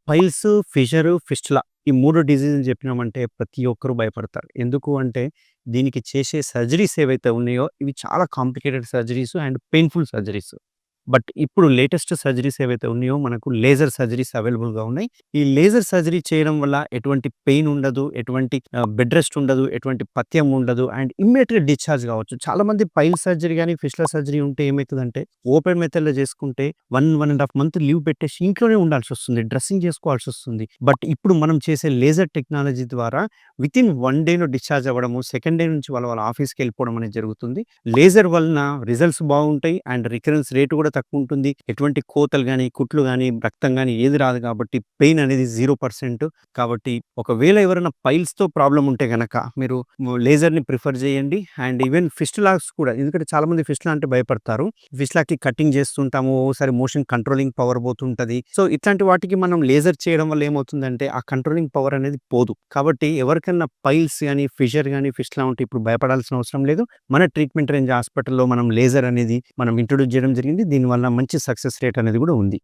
Piles, fissure, fistula ఈ 3 డిసీజులు చెప్పినామంటే ప్రతి ఒక్కరు భయపడతారు. ఎందుకు అంటే దీనికి చేసే సర్జరీస్ ఏవైతే ఉన్నాయో ఇవి చాలా complicated surgeries and painful surgeries. But ఇప్పుడు లేటెస్ట్ సర్జరీస్ ఏవైతే ఉన్నాయో మనకు లేజర్ సర్జరీస్ అవైలబుల్‌గా ఉన్నాయి. ఈ లేజర్ సర్జరీ చేయడం వల్ల ఎటువంటి పెయిన్ ఉండదు. ఎటువంటి బెడ్ రెస్ట్ ఉండదు. ఎటువంటి పథ్యం ఉండదు. అండ్ ఇమ్మీడియేట్‌గా డిశ్చార్జ్ కావచ్చు. చాలామంది పైల్స్ సర్జరీ గాని, ఫిస్టులా సర్జరీ ఉంటే ఏమైతదంటే ఓపెన్ మెథడ్‌లో చేసుకుంటే 1 ½ మంత్ లీవ్ పెట్టేసి ఇంట్లోనే ఉండాల్సొస్తుంది. డ్రెస్సింగ్ చేసుకోవాల్సొస్తుంది. బట్ ఇప్పుడు మనం చేసే లేజర్ టెక్నాలజీ ద్వారా వితిన్ 1 డే‌లో డిశ్చార్జ్ అవ్వడము, సెకండ్ డే నుంచి వాళ్ళ ఆఫీస్‌కెళ్ళిపోవడం అనేది జరుగుతుంది. లేజర్ వలన రిజల్ట్స్ బాగుంటాయి. అండ్ రికరెన్స్ రేట్ కూడా తక్కువుంటుంది. ఎటువంటి కోతలు గాని, కుట్లు గాని, రక్తం గాని ఏది రాదు కాబట్టి పెయిన్ అనేది 0% కాబట్టి ఒకవేళ ఎవరైనా పైల్స్‌తో ప్రాబ్లమ్ ఉంటే గనక మీరు లేజర్‌ని ప్రిఫర్ చేయండి. అండ్ ఈవెన్ ఫిస్టులాస్ కూడా ఎందుకంటే చాలామంది ఫిస్టులా అంటే భయపడతారు. ఫిస్టులాకి కటింగ్ చేస్తుంటాము. ఓసారి మోషన్ కంట్రోలింగ్ పవర్ పోతుంటది. సో ఇట్లాంటి వాటికి మనం లేజర్ చేయడం వల్ల ఏమవుతుందంటే ఆ కంట్రోలింగ్ పవర్ అనేది పోదు. కాబట్టి ఎవరికన్నా పైల్స్ గాని, ఫిషర్ గాని, ఫిస్టులా ఉంటే ఇప్పుడు భయపడాల్సిన అవసరం లేదు. మన ట్రీట్మెంట్ రేంజ్ హాస్పిటల్‌లో మనం లేజర్ అనేది మనం ఇంట్రొడ్యూస్ చేయడం జరిగింది. దీనివల్ల మంచి సక్సెస్ రేట్ అనేది కూడా ఉంది.